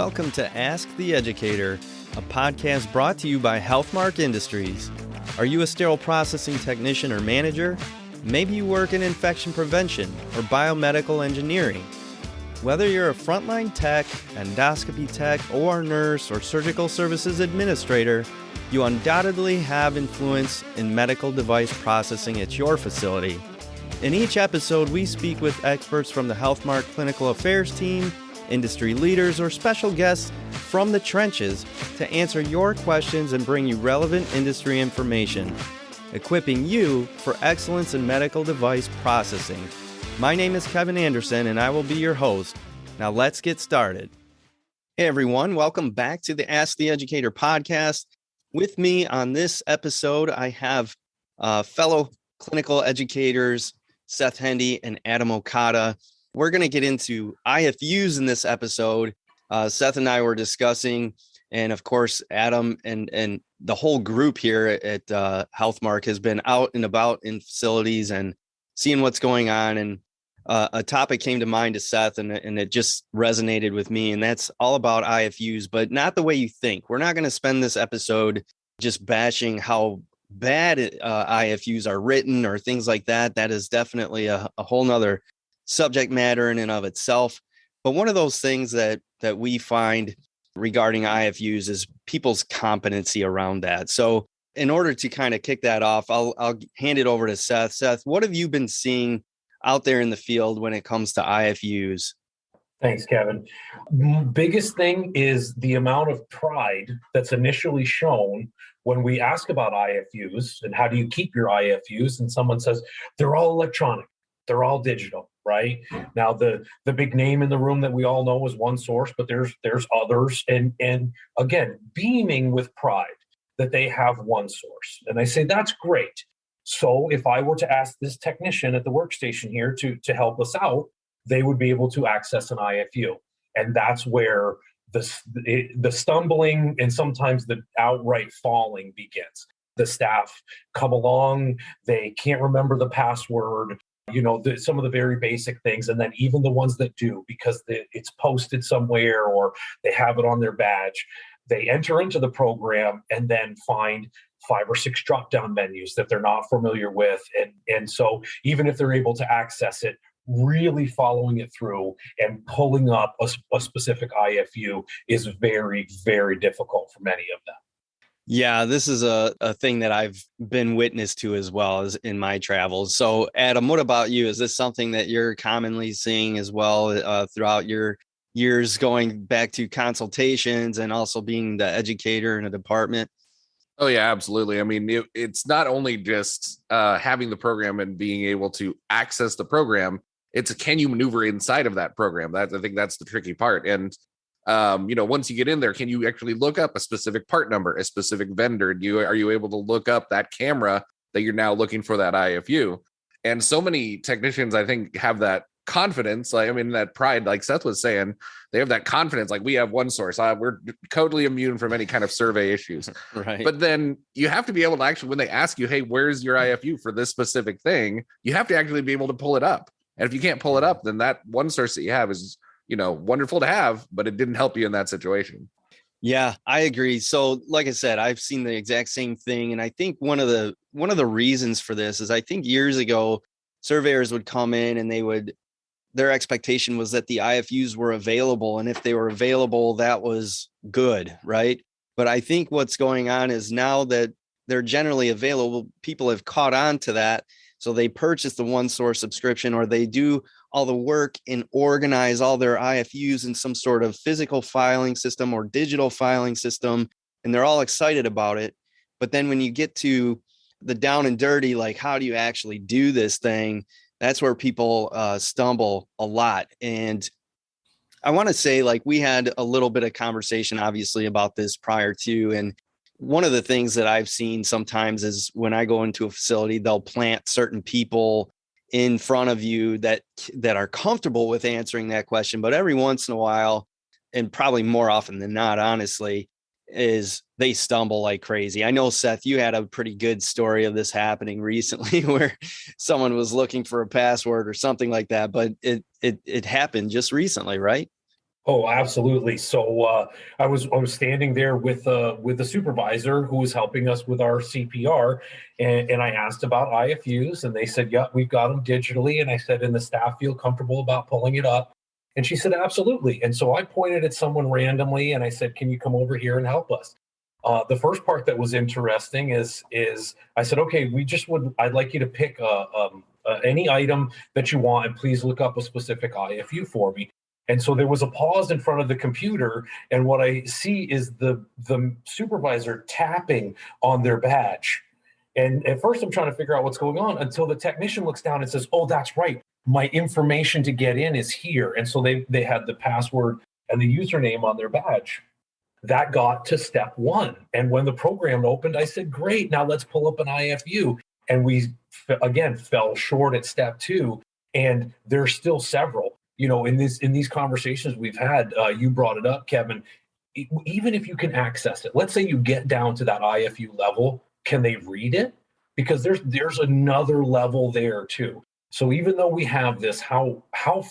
Welcome to Ask the Educator, a podcast brought to you by Healthmark Industries. Are you a sterile processing technician or manager? Maybe you work in infection prevention or biomedical engineering. Whether you're a frontline tech, endoscopy tech, OR nurse, or surgical services administrator, you undoubtedly have influence in medical device processing at your facility. In each episode, we speak with experts from the Healthmark Clinical Affairs team, industry leaders, or special guests from the trenches to answer your questions and bring you relevant industry information, equipping you for excellence in medical device processing. My name is Kevin Anderson, and I will be your host. Now let's get started. Hey everyone, welcome back to the Ask the Educator podcast. With me on this episode, I have fellow clinical educators, Seth Hendee and Adam Okada. We're going to get into IFUs in this episode. Seth and I were discussing, and of course, Adam and the whole group here at Healthmark has been out and about in facilities and seeing what's going on. And a topic came to mind to Seth, and it just resonated with me. And that's all about IFUs, but not the way you think. We're not going to spend this episode just bashing how bad IFUs are written or things like that. That is definitely a whole nother subject matter in and of itself. But one of those things that we find regarding IFUs is people's competency around that. So in order to kind of kick that off, I'll hand it over to Seth. Seth, what have you been seeing out there in the field when it comes to IFUs? Thanks, Kevin. Biggest thing is the amount of pride that's initially shown when we ask about IFUs and how do you keep your IFUs, and someone says they're all electronic, they're all digital, right? Now the big name in the room that we all know is one source, but there's others, and again, beaming with pride that they have one source. And I say that's great. So if I were to ask this technician at the workstation here to help us out, they would be able to access an IFU. And that's where the stumbling and sometimes the outright falling begins. The staff come along, they can't remember the password, some of the very basic things. And then even the ones that do, because it's posted somewhere or they have it on their badge, they enter into the program and then find 5 or 6 drop-down menus that they're not familiar with. And so even if they're able to access it, really following it through and pulling up a specific IFU is very, very difficult for many of them. Yeah, this is a thing that I've been witness to as well as in my travels. So Adam, what about you? Is this something that you're commonly seeing as well throughout your years going back to consultations and also being the educator in a department? Oh, yeah, absolutely. I mean, it's not only just having the program and being able to access the program. It's can you maneuver inside of that program? I think that's the tricky part. And, once you get in there, can you actually look up a specific part number, a specific vendor? Are you able to look up that camera that you're now looking for that IFU? And so many technicians, I think, have that confidence, that pride, like Seth was saying, they have that confidence, like we have one source, we're totally immune from any kind of survey issues. Right. But then you have to be able to actually, when they ask you, hey, where's your IFU for this specific thing, you have to actually be able to pull it up. And if you can't pull it up, then that one source that you have is, wonderful to have, but it didn't help you in that situation. Yeah, I agree. So like I said, I've seen the exact same thing. And I think one of the reasons for this is I think years ago, surveyors would come in and their expectation was that the IFUs were available. And if they were available, that was good, right? But I think what's going on is now that they're generally available, people have caught on to that. So they purchase the one source subscription, or they do all the work and organize all their IFUs in some sort of physical filing system or digital filing system. And they're all excited about it. But then when you get to the down and dirty, like how do you actually do this thing? That's where people stumble a lot. And I want to say, like, we had a little bit of conversation, obviously, about this prior to. And one of the things that I've seen sometimes is when I go into a facility, they'll plant certain people in front of you that are comfortable with answering that question. But every once in a while, and probably more often than not, honestly, is they stumble like crazy. I know, Seth, you had a pretty good story of this happening recently where someone was looking for a password or something like that, but it happened just recently, right? Oh, absolutely. So I was standing there with the supervisor who was helping us with our CPR, and I asked about IFUs, and they said, "Yeah, we've got them digitally." And I said, "And the staff feel comfortable about pulling it up?" And she said, "Absolutely." And so I pointed at someone randomly, and I said, "Can you come over here and help us?" The first part that was interesting is I said, "Okay, I'd like you to pick any item that you want, and please look up a specific IFU for me." And so there was a pause in front of the computer, and what I see is the supervisor tapping on their badge. And at first, I'm trying to figure out what's going on until the technician looks down and says, "Oh, that's right. My information to get in is here." And so they had the password and the username on their badge. That got to step one. And when the program opened, I said, "Great, now let's pull up an IFU." And we, again, fell short at step two. And there's still several. In these conversations we've had, you brought it up, Kevin. Even if you can access it, let's say you get down to that IFU level, can they read it? Because there's another level there too. So even though we have this, how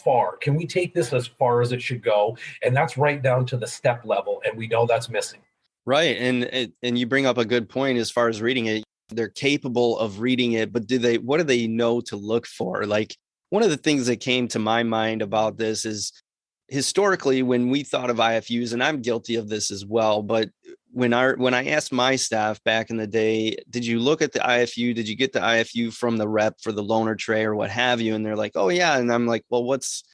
far can we take this as far as it should go? And that's right down to the step level, and we know that's missing. Right. And you bring up a good point as far as reading it. They're capable of reading it, but what do they know to look for? Like, one of the things that came to my mind about this is historically, when we thought of IFUs, and I'm guilty of this as well, but when I asked my staff back in the day, did you look at the IFU? Did you get the IFU from the rep for the loaner tray or what have you? And they're like, "Oh yeah." And I'm like, "Well, what's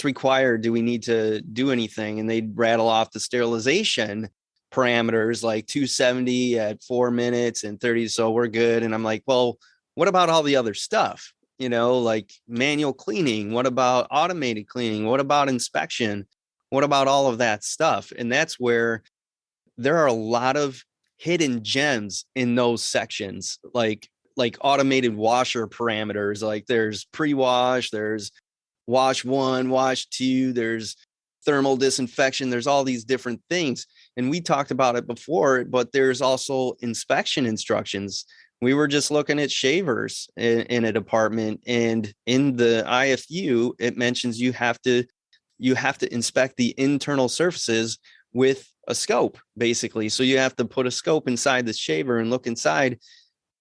required? Do we need to do anything?" And they'd rattle off the sterilization parameters, like 270 at 4 minutes and 30. So we're good. And I'm like, "Well, what about all the other stuff? Like manual cleaning? What about automated cleaning? What about inspection? What about all of that stuff?" And that's where there are a lot of hidden gems in those sections, like automated washer parameters. Like there's pre-wash, there's wash one, wash two, there's thermal disinfection, there's all these different things. And we talked about it before, but there's also inspection instructions. We were just looking at shavers in a department, and in the IFU, it mentions you have to inspect the internal surfaces with a scope, basically. So you have to put a scope inside the shaver and look inside,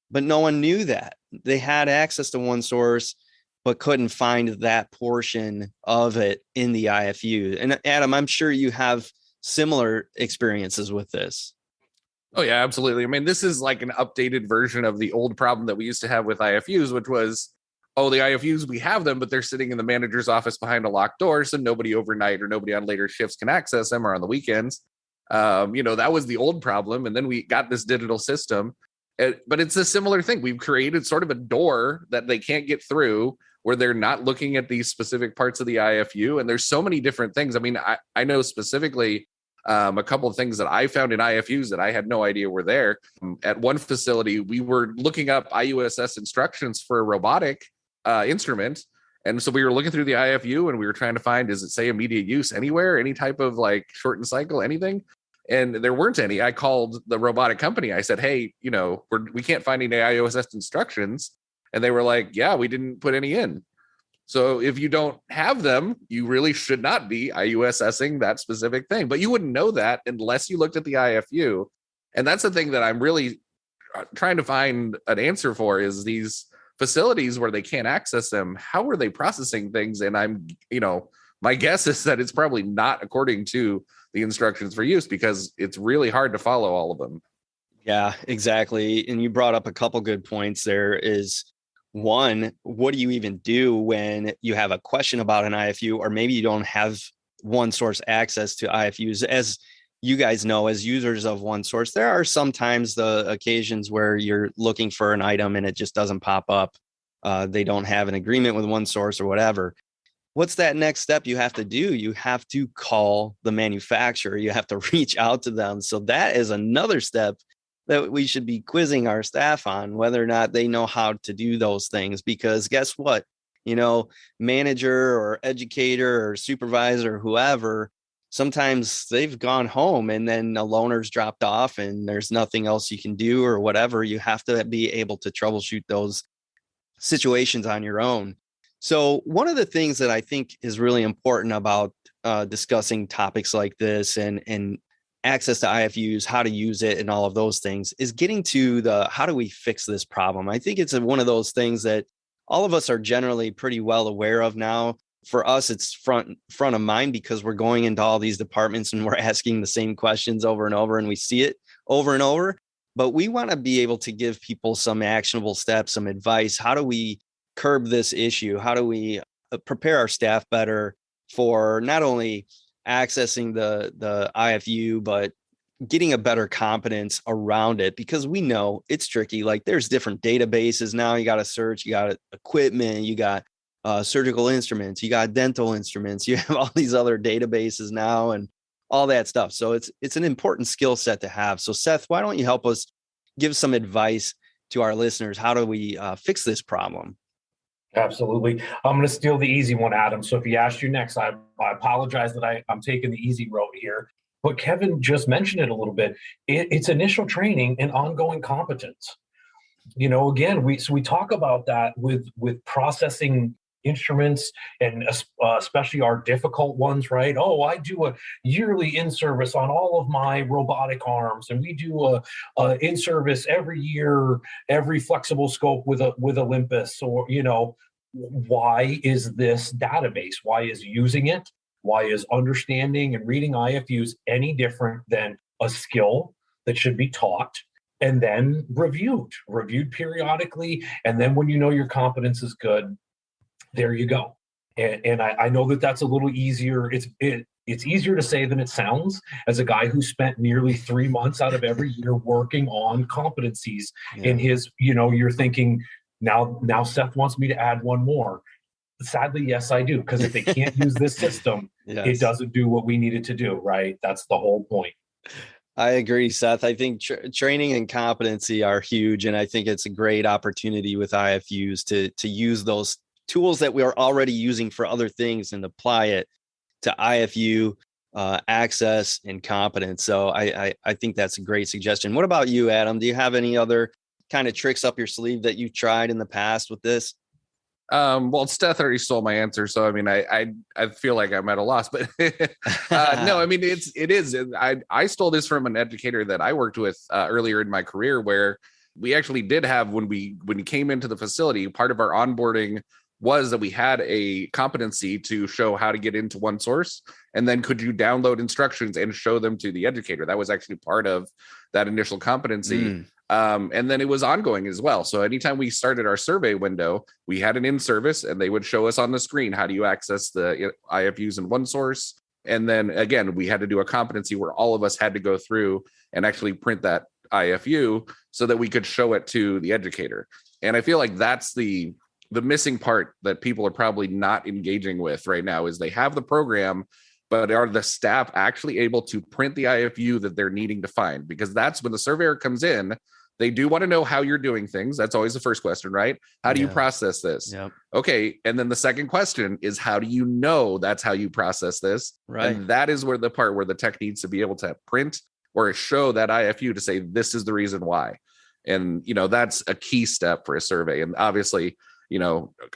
but no one knew that. They had access to one source, but couldn't find that portion of it in the IFU. And Adam, I'm sure you have similar experiences with this. Oh yeah, absolutely. I mean, this is like an updated version of the old problem that we used to have with IFUs, which was, oh, the IFUs, we have them, but they're sitting in the manager's office behind a locked door, so nobody overnight or nobody on later shifts can access them, or on the weekends. That was the old problem. And then we got this digital system. But it's a similar thing. We've created sort of a door that they can't get through, where they're not looking at these specific parts of the IFU. And there's so many different things. I mean, I know specifically a couple of things that I found in IFUs that I had no idea were there. At one facility, we were looking up IUSS instructions for a robotic instrument. And so we were looking through the IFU and we were trying to find, does it say immediate use anywhere, any type of like shortened cycle, anything? And there weren't any. I called the robotic company. I said, "Hey, we can't find any IUSS instructions." And they were like, "Yeah, we didn't put any in." So if you don't have them, you really should not be IUSSing that specific thing. But you wouldn't know that unless you looked at the IFU. And that's the thing that I'm really trying to find an answer for, is these facilities where they can't access them. How are they processing things? And my guess is that it's probably not according to the instructions for use, because it's really hard to follow all of them. Yeah, exactly. And you brought up a couple good points. There is one, what do you even do when you have a question about an IFU, or maybe you don't have one source access to IFUs? As you guys know, as users of one source, there are sometimes the occasions where you're looking for an item and it just doesn't pop up. They don't have an agreement with one source or whatever. What's that next step you have to do? You have to call the manufacturer. You have to reach out to them. So that is another step that we should be quizzing our staff on, whether or not they know how to do those things. Because guess what? Manager or educator or supervisor, whoever, sometimes they've gone home and then a loaner's dropped off and there's nothing else you can do or whatever. You have to be able to troubleshoot those situations on your own. So one of the things that I think is really important about discussing topics like this and access to IFUs, how to use it, and all of those things, is getting to the how do we fix this problem. I think it's one of those things that all of us are generally pretty well aware of now. For us, it's front of mind because we're going into all these departments and we're asking the same questions over and over, and we see it over and over. But we want to be able to give people some actionable steps, some advice. How do we curb this issue? How do we prepare our staff better for not only accessing the IFU, but getting a better competence around it? Because we know it's tricky. Like, there's different databases now. You got to search, you got equipment, you got surgical instruments, you got dental instruments, you have all these other databases now and all that stuff. So it's an important skill set to have. So Seth, why don't you help us give some advice to our listeners? How do we fix this problem? Absolutely. I'm going to steal the easy one, Adam. So if he asked you next, I apologize that I'm taking the easy road here. But Kevin just mentioned it a little bit. It's initial training and ongoing competence. Again, we talk about that with processing instruments, and especially our difficult ones, right? Oh, I do a yearly in-service on all of my robotic arms, and we do a in-service every year, every flexible scope with Olympus. Or why is this database? Why is using it? Why is understanding and reading IFUs any different than a skill that should be taught and then reviewed periodically? And then when your competence is good, there you go. And I know that that's a little easier. It's easier to say than it sounds, as a guy who spent nearly 3 months out of every year working on competencies in his, you're thinking now Seth wants me to add one more. Sadly, yes, I do. Because if they can't use this system, it doesn't do what we need it to do, right? That's the whole point. I agree, Seth. I think training and competency are huge. And I think it's a great opportunity with IFUs to use those tools that we are already using for other things and apply it to IFU access and competence. So I think that's a great suggestion. What about you, Adam? Do you have any other kind of tricks up your sleeve that you've tried in the past with this? Well, Seth already stole my answer, so I mean, I feel like I'm at a loss, but no, I mean, it is. I stole this from an educator that I worked with earlier in my career, where we actually did have, when we came into the facility, part of our onboarding was that we had a competency to show how to get into OneSource, and then could you download instructions and show them to the educator. That was actually part of that initial competency. And then it was ongoing as well. So anytime we started our survey window, we had an in-service, and they would show us on the screen, how do you access the IFUs in OneSource? And then again, we had to do a competency where all of us had to go through and actually print that IFU so that we could show it to the educator. And I feel like that's the missing part that people are probably not engaging with right now, is they have the program, but are the staff actually able to print the IFU that they're needing to find? Because that's when the surveyor comes in. They do want to know how you're doing things. That's always the first question, right? How do you process this? Yep. Okay. And then the second question is, how do you know that's how you process this? Right. And that is where the part where the tech needs to be able to print or show that IFU to say, this is the reason why. And, that's a key step for a survey. And obviously,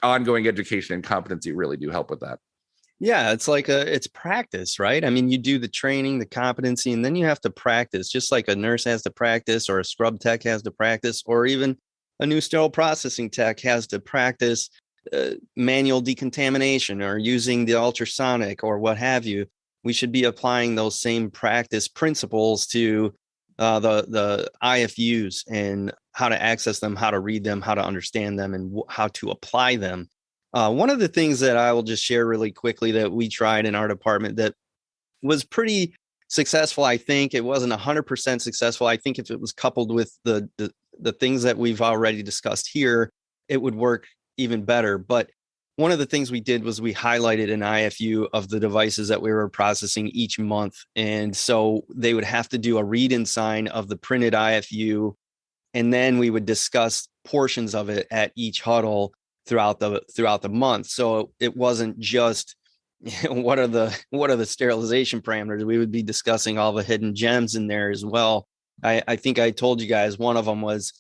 ongoing education and competency really do help with that. Yeah, it's practice, right? I mean, you do the training, the competency, and then you have to practice, just like a nurse has to practice, or a scrub tech has to practice, or even a new sterile processing tech has to practice manual decontamination or using the ultrasonic or what have you. We should be applying those same practice principles to the IFUs and how to access them, how to read them, how to understand them, and how to apply them. One of the things that I will just share really quickly that we tried in our department that was pretty successful, I think it wasn't 100% successful. I think if it was coupled with the things that we've already discussed here, it would work even better. But one of the things we did was we highlighted an IFU of the devices that we were processing each month. And so they would have to do a read and sign of the printed IFU. And then we would discuss portions of it at each huddle throughout the month. So it wasn't just what are the sterilization parameters. We would be discussing all the hidden gems in there as well. I think I told you guys one of them was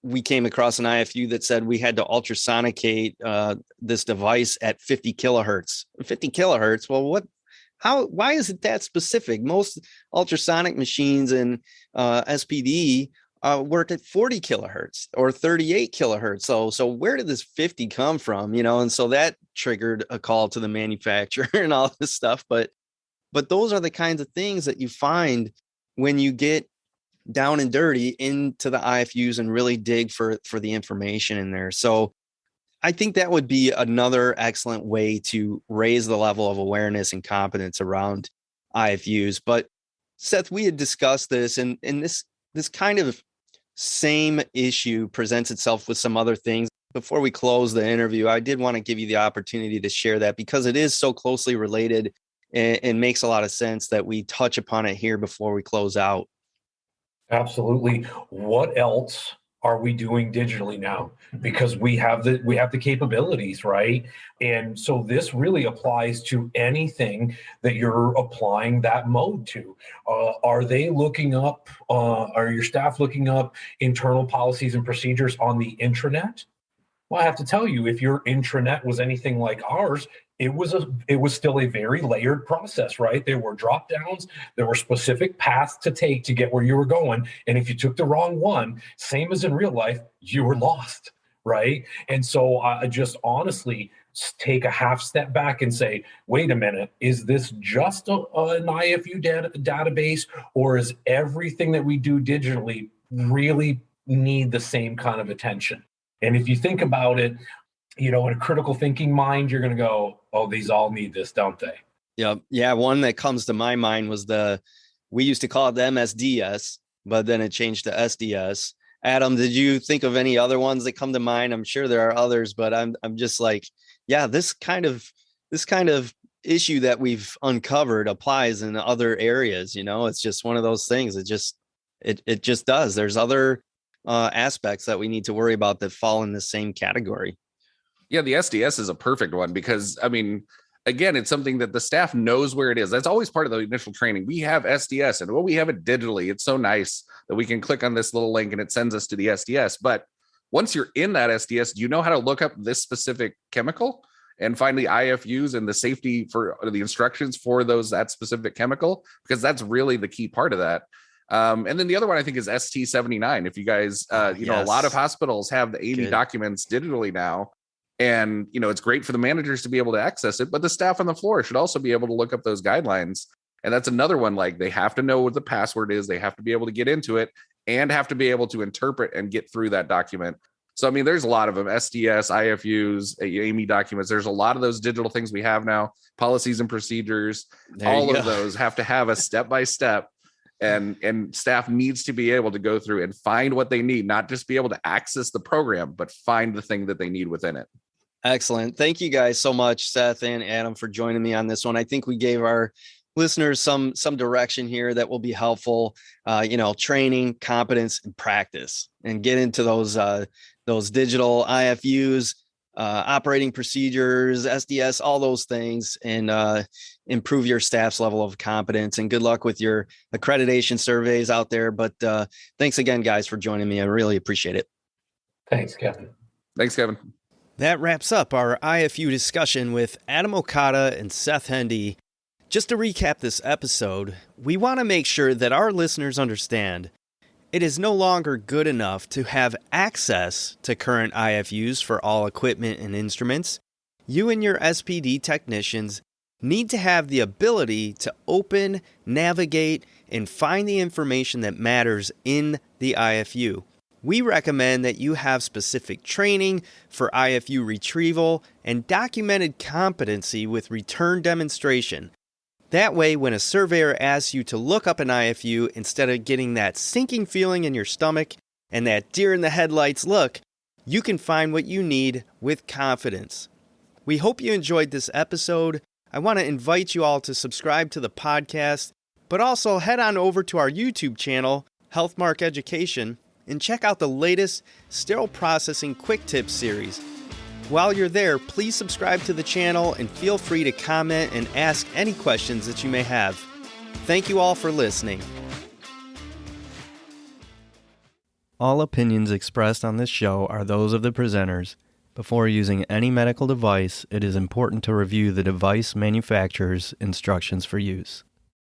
we came across an IFU that said we had to ultrasonicate this device at 50 kilohertz. 50 kilohertz. Well, Why is it that specific? Most ultrasonic machines and SPD work at 40 kilohertz or 38 kilohertz. So where did this 50 come from? And so that triggered a call to the manufacturer and all this stuff. But those are the kinds of things that you find when you get down and dirty into the IFUs and really dig for the information in there. So I think that would be another excellent way to raise the level of awareness and competence around IFUs. But Seth, we had discussed this, and this kind of same issue presents itself with some other things. Before we close the interview, I did want to give you the opportunity to share that because it is so closely related and makes a lot of sense that we touch upon it here before we close out. Absolutely. What else are we doing digitally now? Because we have the capabilities, right? And so this really applies to anything that you're applying that mode to. Are they looking up? Are your staff looking up internal policies and procedures on the intranet? Well, I have to tell you, if your intranet was anything like ours, it was still a very layered process, right? There were drop downs, there were specific paths to take to get where you were going. And if you took the wrong one, same as in real life, you were lost, right? And so I just honestly take a half step back and say, wait a minute, is this just an IFU database, or is everything that we do digitally really need the same kind of attention? And if you think about it, in a critical thinking mind, you're going to go, oh, these all need this, don't they? Yep. Yeah. One that comes to my mind was we used to call it the MSDS, but then it changed to SDS. Adam, did you think of any other ones that come to mind? I'm sure there are others, but I'm just like, yeah, this kind of issue that we've uncovered applies in other areas. It's just one of those things. It just does. There's other aspects that we need to worry about that fall in the same category. Yeah, the SDS is a perfect one because, again, it's something that the staff knows where it is. That's always part of the initial training. We have SDS, and we have it digitally. It's so nice that we can click on this little link and it sends us to the SDS. But once you're in that SDS, do you know how to look up this specific chemical and find the IFUs and the safety for the instructions for that specific chemical? Because that's really the key part of that. And then the other one I think is ST79. If you guys, a lot of hospitals have the AV documents digitally now. And, it's great for the managers to be able to access it, but the staff on the floor should also be able to look up those guidelines. And that's another one, like they have to know what the password is. They have to be able to get into it and have to be able to interpret and get through that document. So, there's a lot of them, SDS, IFUs, AMI documents. There's a lot of those digital things we have now, policies and procedures. All of those have to have a step-by-step. And staff needs to be able to go through and find what they need, not just be able to access the program, but find the thing that they need within it. Excellent. Thank you guys so much, Seth and Adam, for joining me on this one. I think we gave our listeners some direction here that will be helpful, training, competence, and practice, and get into those digital IFUs, operating procedures, SDS, all those things, and improve your staff's level of competence. And good luck with your accreditation surveys out there. But thanks again, guys, for joining me. I really appreciate it. Thanks, Kevin. Thanks, Kevin. That wraps up our IFU discussion with Adam Okada and Seth Hendee. Just to recap this episode, we want to make sure that our listeners understand it is no longer good enough to have access to current IFUs for all equipment and instruments. You and your SPD technicians need to have the ability to open, navigate, and find the information that matters in the IFU. We recommend that you have specific training for IFU retrieval and documented competency with return demonstration. That way, when a surveyor asks you to look up an IFU, instead of getting that sinking feeling in your stomach and that deer in the headlights look, you can find what you need with confidence. We hope you enjoyed this episode. I want to invite you all to subscribe to the podcast, but also head on over to our YouTube channel, Healthmark Education, and check out the latest sterile processing quick tips series. While you're there, please subscribe to the channel and feel free to comment and ask any questions that you may have. Thank you all for listening. All opinions expressed on this show are those of the presenters Before using any medical device, it is important to review the device manufacturer's instructions for use.